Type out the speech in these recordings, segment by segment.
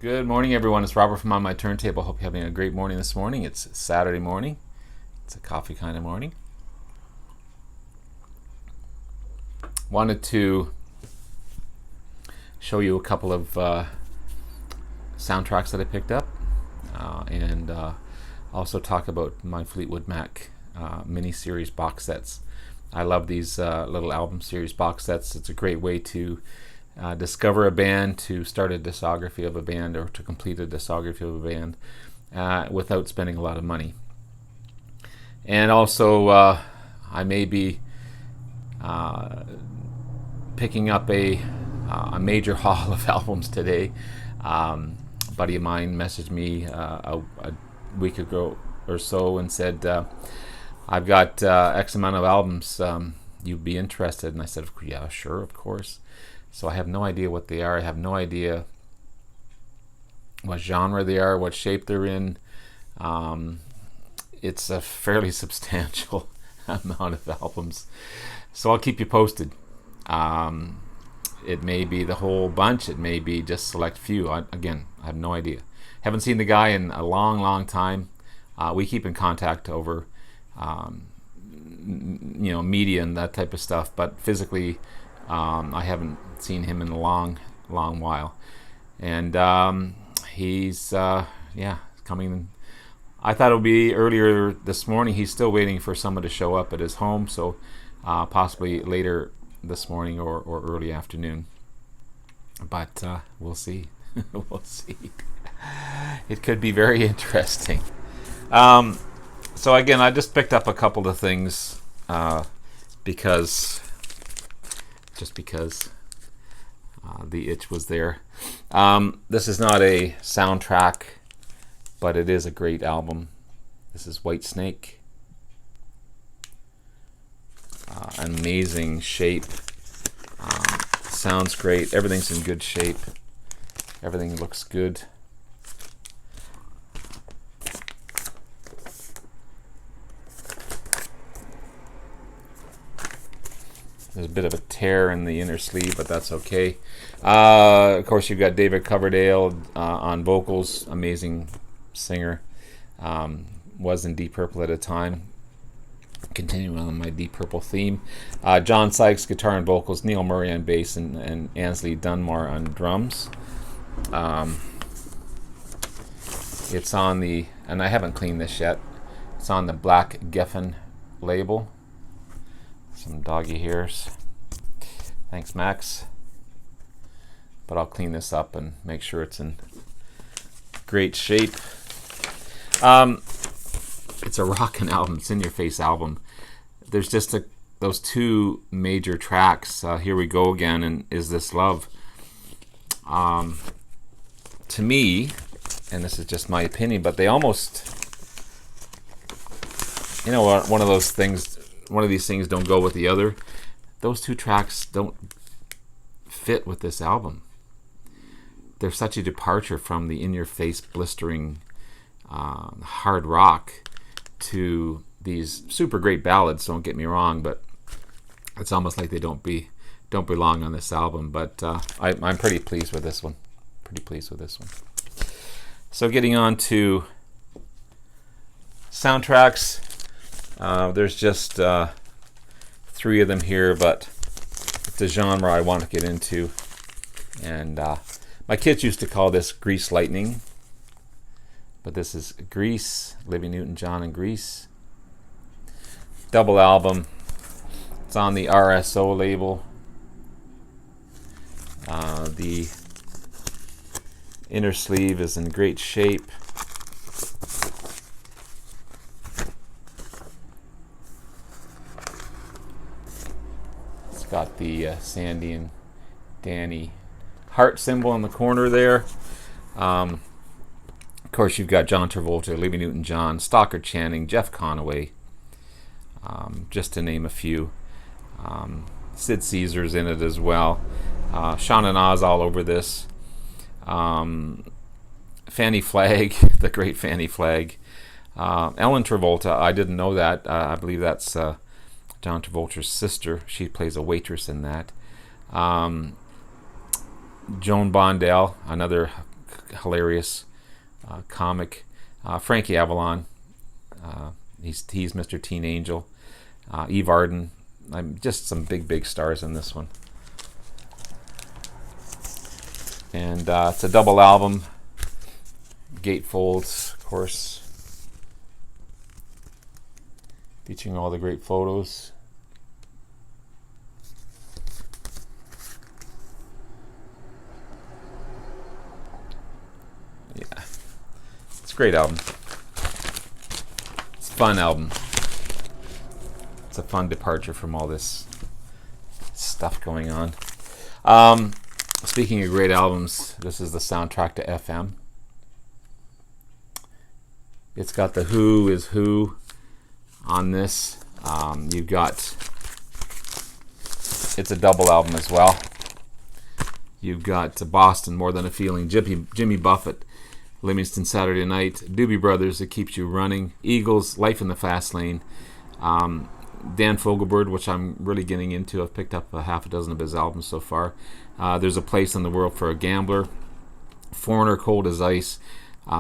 Good morning, everyone. It's Robert from On My Turntable. Hope you're having a great morning this morning. It's Saturday morning. It's a coffee kind of morning. Wanted to show you a couple of soundtracks that I picked up and also talk about my Fleetwood Mac mini-series box sets. I love these little album series box sets. It's a great way to discover a band, to start a discography of a band, or to complete a discography of a band without spending a lot of money. And also, I may be picking up a major haul of albums today. A buddy of mine messaged me a week ago or so and said, I've got X amount of albums, you'd be interested? And I said, yeah, sure, of course. So I have no idea what they are. I have no idea what genre they are, what shape they're in. It's a fairly substantial amount of albums. So I'll keep you posted. It may be the whole bunch. It may be just select few. Again, I have no idea. Haven't seen the guy in a long, long time. We keep in contact over, media and that type of stuff. But physically, I haven't seen him in a long while, and he's coming. I thought it would be earlier this morning. He's still waiting for someone to show up at his home, so possibly later this morning or early afternoon. But we'll see. We'll see. It could be very interesting. So again, I just picked up a couple of things because the itch was there. This is not a soundtrack, but it is a great album. This is Whitesnake. Amazing shape. Sounds great. Everything's in good shape. Everything looks good. There's a bit of a tear in the inner sleeve, but that's okay. Of course, you've got David Coverdale on vocals, amazing singer. Was in Deep Purple at a time. Continuing on my Deep Purple theme. John Sykes, guitar and vocals. Neil Murray on bass, and Ansley Dunmore on drums. It's on the, and I haven't cleaned this yet, it's on the Black Geffen label. Some doggy hairs. Thanks, Max. But I'll clean this up and make sure it's in great shape. It's a rockin' album. It's in your face album. There's just those two major tracks. Here We Go Again and Is This Love. To me, and this is just my opinion, but they almost, one of those things. One of these things don't go with the other. Those two tracks don't fit with this album. They're such a departure from the in-your-face, blistering hard rock to these super great ballads. Don't get me wrong, but it's almost like they don't belong on this album. But I'm pretty pleased with this one. So getting on to soundtracks. There's just 3 of them here, but it's a genre I want to get into. And my kids used to call this Grease Lightning, but this is Grease, Olivia Newton-John and Grease. Double album. It's on the RSO label. The inner sleeve is in great shape. Got the Sandy and Danny heart symbol in the corner there. Of course, you've got John Travolta, Olivia Newton-John, Stockard Channing, Jeff Conaway, just to name a few. Sid Caesar's in it as well. Sean and Oz all over this. Fanny Flagg, the great Fanny Flagg. Ellen Travolta, I didn't know that. I believe that's John Travolta's sister. She plays a waitress in that. Joan Bondell, another hilarious comic. Frankie Avalon, he's Mr. Teen Angel. Eve Arden. I'm just some big stars in this one. And it's a double album. Gatefolds, of course, featuring all the great photos. Yeah, it's a great album. It's a fun album. It's a fun departure from all this stuff going on. Speaking of great albums, this is the soundtrack to FM. It's got the Who is Who on this. You've got, it's a double album as well. You've got Boston, More Than a Feeling, Jimmy Buffett, Livingston, Saturday Night, Doobie Brothers, It Keeps You Running, Eagles, Life in the Fast Lane, Dan Fogelberg, which I'm really getting into. I've picked up a half a dozen of his albums so far. There's a Place in the World for a Gambler, Foreigner, Cold as Ice,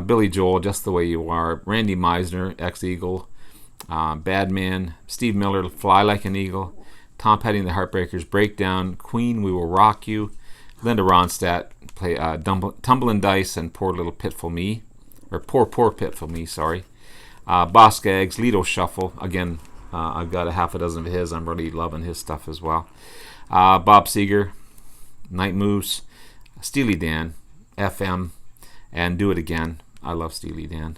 Billy Joel, Just the Way You Are, Randy Meisner, Ex-Eagle, Bad Man, Steve Miller, Fly Like an Eagle, Tom Petty and the Heartbreakers, Breakdown, Queen, We Will Rock You, Linda Ronstadt, play Tumblin' Dice and Poor Pitful Me, sorry. Boss Gags, Lido Shuffle, again, I've got a half a dozen of his. I'm really loving his stuff as well. Bob Seger, Night Moves, Steely Dan, FM, and Do It Again. I love Steely Dan.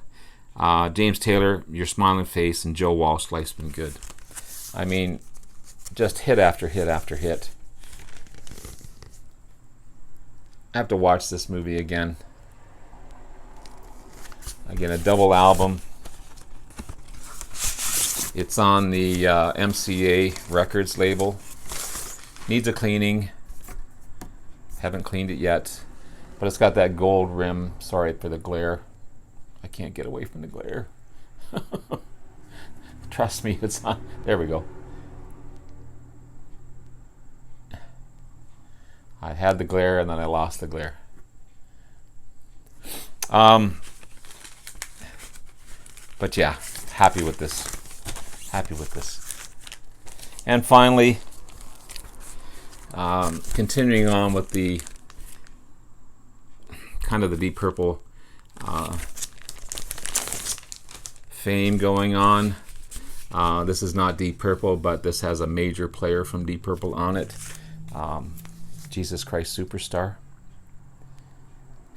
James Taylor, Your Smiling Face, and Joe Walsh, Life's Been Good. I mean, just hit after hit after hit. I have to watch this movie again. Again, a double album. It's on the MCA Records label. Needs a cleaning. Haven't cleaned it yet. But it's got that gold rim. Sorry for the glare. I can't get away from the glare. Trust me, it's on. There we go. I had the glare and then I lost the glare. But yeah, happy with this. Happy with this. And finally, continuing on with the kind of the Deep Purple fame going on. This is not Deep Purple, but this has a major player from Deep Purple on it. Jesus Christ Superstar,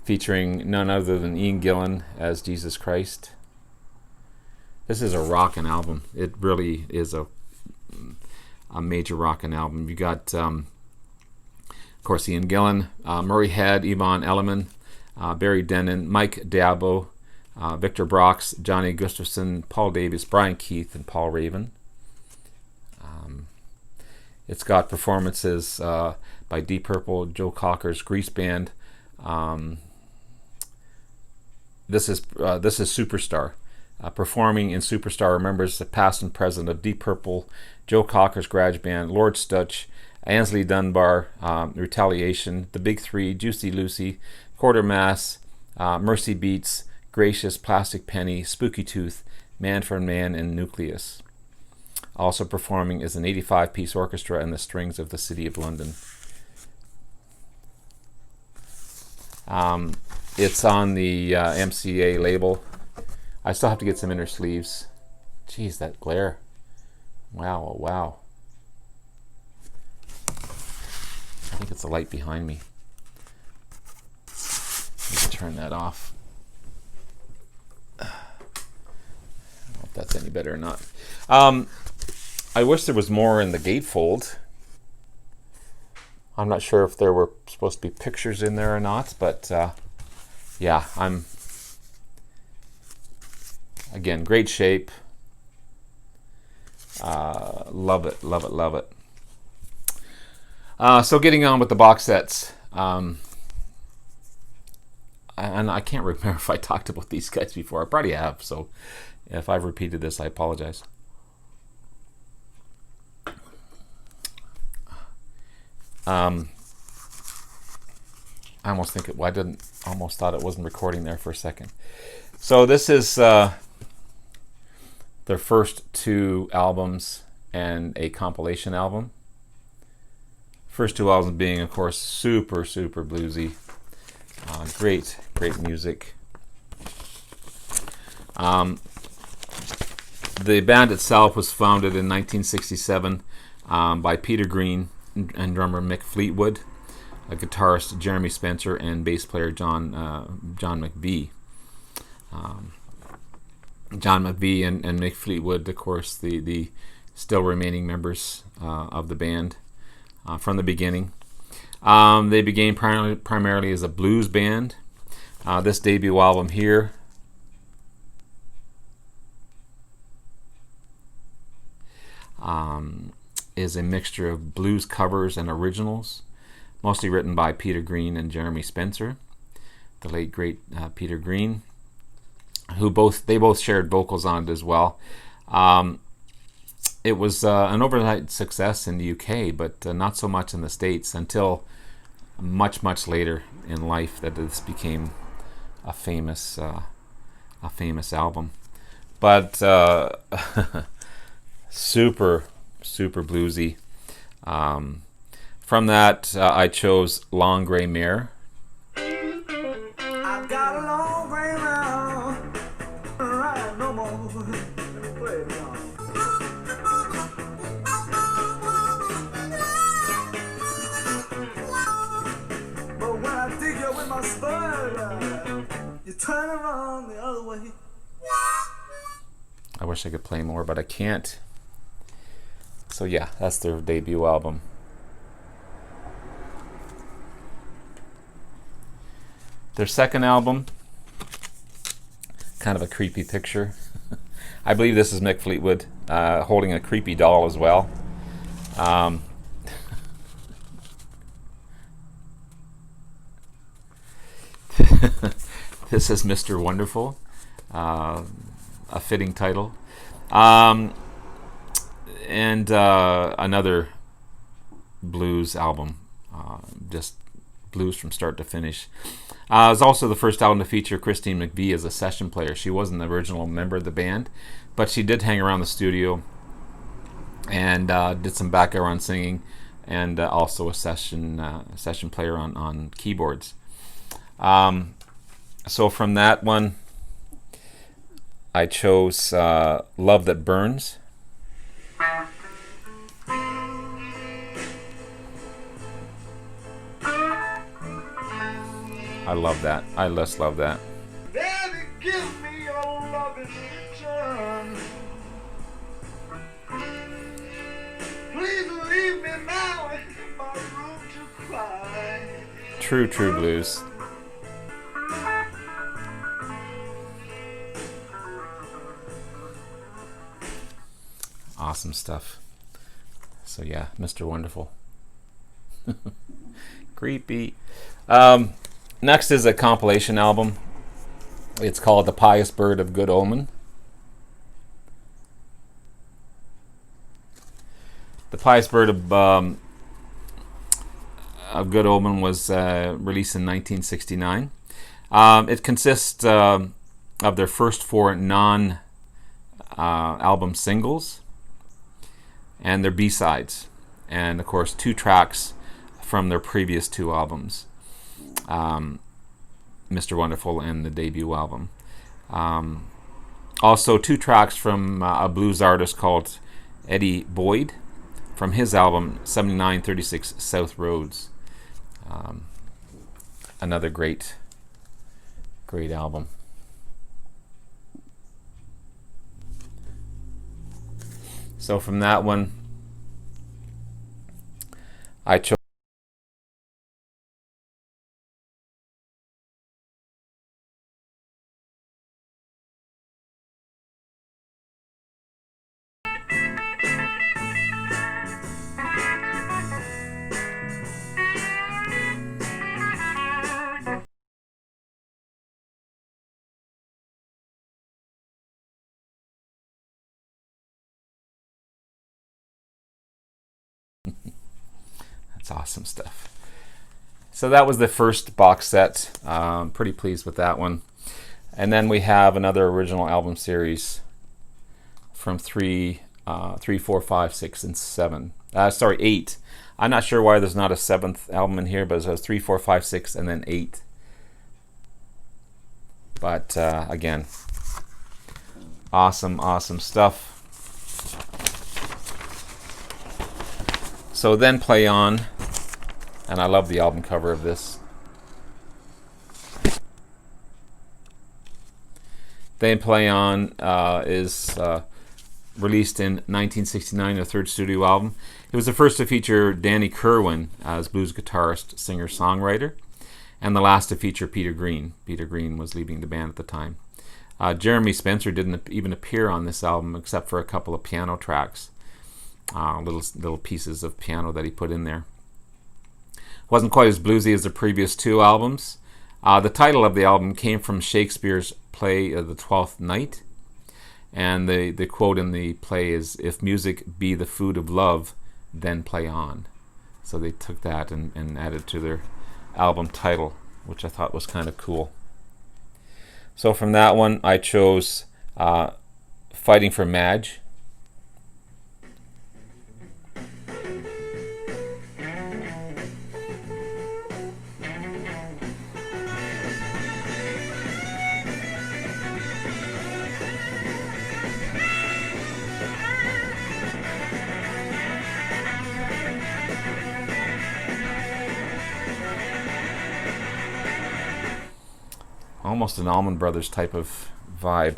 featuring none other than Ian Gillan as Jesus Christ. This is a rockin' album. It really is a major rockin' album. You got, of course, Ian Gillan, Murray Head, Yvonne Elliman, Barry Denon, Mike Diabo, Victor Brox, Johnny Gustafson, Paul Davies, Brian Keith, and Paul Raven. It's got performances by Deep Purple, Joe Cocker's Grease Band. This is Superstar. Performing in Superstar members the past and present of Deep Purple, Joe Cocker's Garage Band, Lord Stutch, Ansley Dunbar, Retaliation, The Big Three, Juicy Lucy, Quartermass, Mercy Beats, Gracious, Plastic Penny, Spooky Tooth, Man for Man, and Nucleus. Also performing is an 85-piece orchestra and the strings of the City of London. It's on the MCA label. I still have to get some inner sleeves. Jeez, that glare. Wow, oh wow. I think it's the light behind me. Let me turn that off. I don't know if that's any better or not. I wish there was more in the gatefold. I'm not sure if there were supposed to be pictures in there or not, but yeah, I'm, again, great shape. Love it, love it, love it. So getting on with the box sets. And I can't remember if I talked about these guys before. I probably have, so if I've repeated this, I apologize. I almost think it. Well, I didn't. Almost thought it wasn't recording there for a second. So this is their first 2 albums and a compilation album. First 2 albums being, of course, super bluesy. Great music. The band itself was founded in 1967 by Peter Green and drummer Mick Fleetwood, a guitarist Jeremy Spencer, and bass player John McVie. John McVie and Mick Fleetwood, of course, the still remaining members of the band from the beginning. They began primarily as a blues band. This debut album here is a mixture of blues covers and originals, mostly written by Peter Green and Jeremy Spencer, the late great Peter Green, who both shared vocals on it as well. It was an overnight success in the UK, but not so much in the States until much later in life that this became a famous album. But super bluesy. From that, I chose Long Grey Mare. I've got a long gray mare, ride no more. Play it now. But when I dig you with my spur, you turn around the other way. I wish I could play more, but I can't. So yeah, that's their debut album. Their second album, kind of a creepy picture. I believe this is Mick Fleetwood holding a creepy doll as well. This is Mr. Wonderful, a fitting title. And another blues album, just blues from start to finish. It was also the first album to feature Christine McVie as a session player. She wasn't the original member of the band, but she did hang around the studio and did some background singing, and also a session player on keyboards. So from that one, I chose Love That Burns. I love that. I just love that. Daddy, give me your love in return. Please leave me now in my room to cry. True blues. Awesome stuff. So yeah, Mr. Wonderful. Creepy. Next is a compilation album. It's called The Pious Bird of Good Omen. The Pious Bird of Good Omen was released in 1969. It consists of their first 4 non-album singles and their B-sides, and of course 2 tracks from their previous 2 albums, Mr. Wonderful and the debut album. Also 2 tracks from a blues artist called Eddie Boyd from his album 7936 South Roads. Another great album. So from that one, I chose That's awesome stuff. So that was the first box set. Pretty pleased with that one. And then we have another original album series from 3, 4, 5, 6, and 7. Sorry, 8. I'm not sure why there's not a 7th album in here, but it says 3, 4, 5, 6, and then 8. But again, awesome stuff. So then Play On, and I love the album cover of this. Then Play On is released in 1969, their third studio album. It was the first to feature Danny Kirwan as blues guitarist, singer, songwriter, and the last to feature Peter Green. Peter Green was leaving the band at the time. Jeremy Spencer didn't even appear on this album except for a couple of piano tracks, little pieces of piano that he put in there. Wasn't quite as bluesy as the previous 2 albums. The title of the album came from Shakespeare's play The Twelfth Night, and the quote in the play is, "If music be the food of love, then play on." So they took that and added to their album title, which I thought was kind of cool. So from that one, I chose Fighting for Madge. Almost an Allman Brothers type of vibe.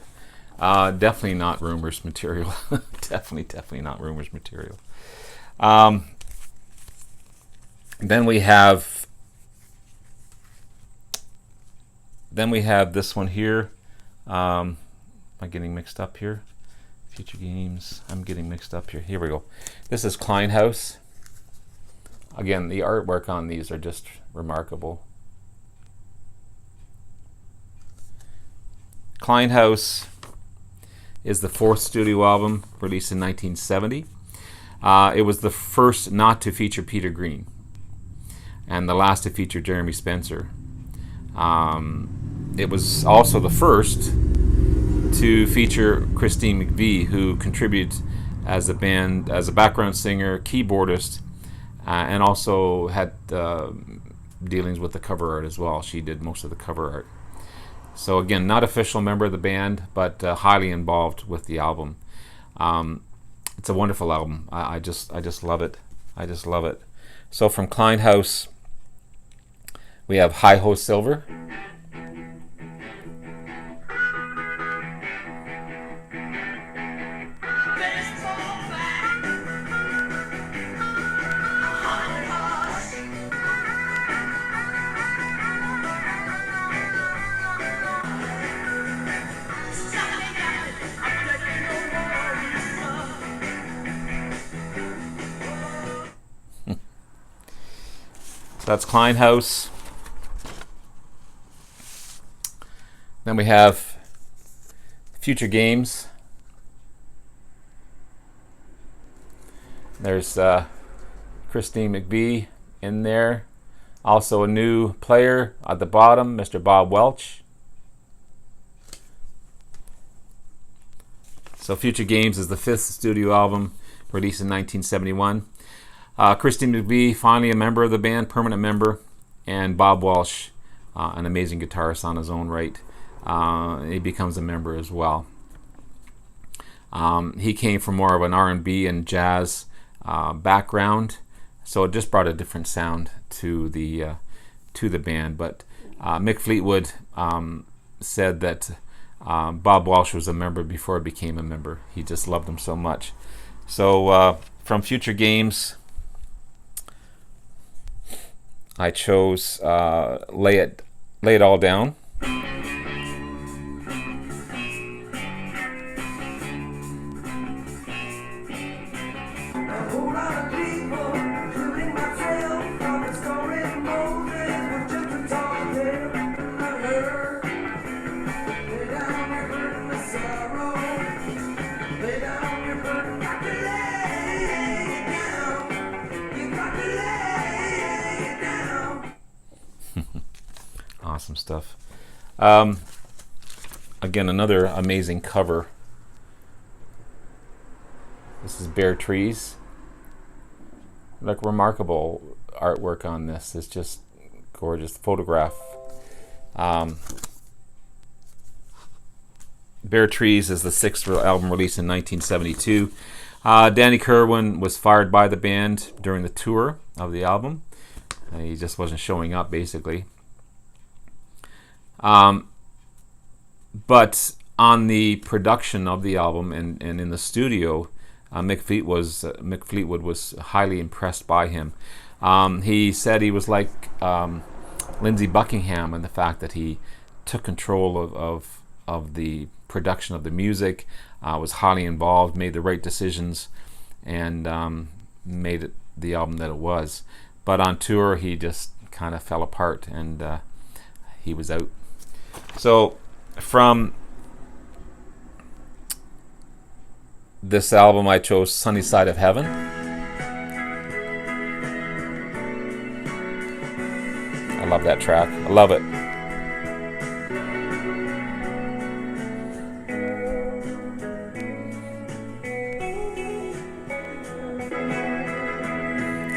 Definitely not Rumors material. definitely not Rumors material. Then we have this one here. Am I getting mixed up here? Future Games. I'm getting mixed up here. Here we go. This is Kleinhaus. Again, the artwork on these are just remarkable. Kleinhaus is the 4th studio album, released in 1970. It was the first not to feature Peter Green, and the last to feature Jeremy Spencer. It was also the first to feature Christine McVie, who contributed as a background singer, keyboardist, and also had dealings with the cover art as well. She did most of the cover art. So again, not official member of the band, but highly involved with the album. It's a wonderful album. I just love it. I just love it. So from Kleinhaus, we have Hi Ho Silver. That's Kleinhaus. Then we have Future Games. There's Christine McVie in there. Also a new player at the bottom, Mr. Bob Welch. So Future Games is the 5th studio album, released in 1971. Christine McVie, finally a member of the band, permanent member, and Bob Welch, an amazing guitarist on his own right. He becomes a member as well. He came from more of an R&B and jazz background, so it just brought a different sound to the band. But Mick Fleetwood said that Bob Welch was a member before he became a member. He just loved him so much. So from Future Games, I chose Lay It All Down. Awesome stuff. Again, another amazing cover. This is Bare Trees. Like, remarkable artwork on this. It's just gorgeous photograph. Bare Trees is the sixth album released in 1972. Danny Kirwan was fired by the band during the tour of the album. He just wasn't showing up, basically. But on the production of the album and in the studio, Mick Fleetwood was highly impressed by him. He said he was like Lindsey Buckingham in the fact that he took control of the production of the music, was highly involved, made the right decisions, and made it the album that it was. But on tour, he just kind of fell apart, and he was out. So from this album, I chose Sunny Side of Heaven. I love that track. I love it.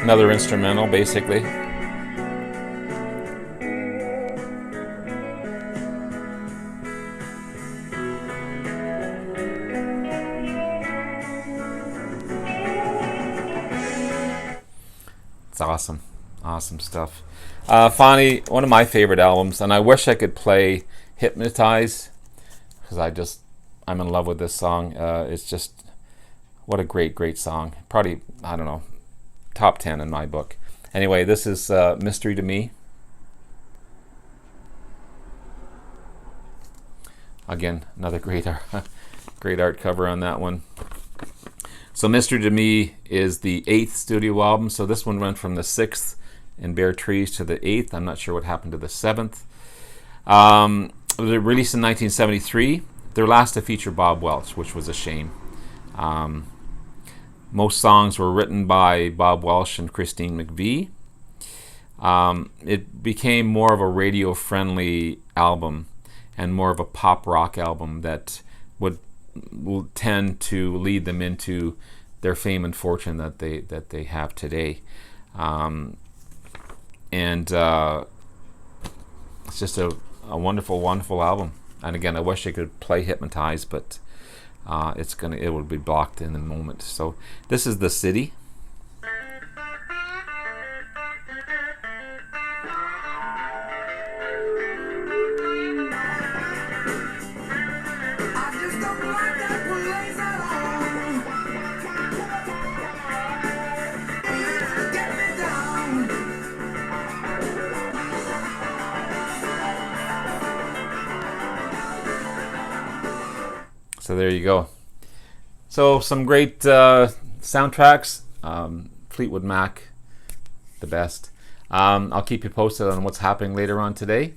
Another instrumental, basically. It's awesome. Awesome stuff. Finally, one of my favorite albums, and I wish I could play Hypnotize, because I'm in love with this song. It's just, what a great song. Probably, I don't know, top 10 in my book. Anyway, this is Mystery to Me. Again, another great art cover on that one. So Mystery to Me is the 8th studio album. So this one went from the 6th in Bare Trees to the 8th. I'm not sure what happened to the 7th. It was released in 1973. Their last to feature Bob Welch, which was a shame. Most songs were written by Bob Welch and Christine McVie. It became more of a radio-friendly album and more of a pop rock album that will tend to lead them into their fame and fortune that they have today. It's just a wonderful album. And again, I wish I could play Hypnotize, but it will be blocked in a moment. So this is The City. So there you go. So some great soundtracks. Fleetwood Mac, the best. I'll keep you posted on what's happening later on today.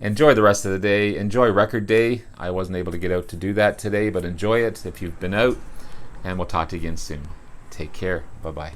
Enjoy the rest of the day. Enjoy Record Day. I wasn't able to get out to do that today, but enjoy it if you've been out. And we'll talk to you again soon. Take care. Bye-bye.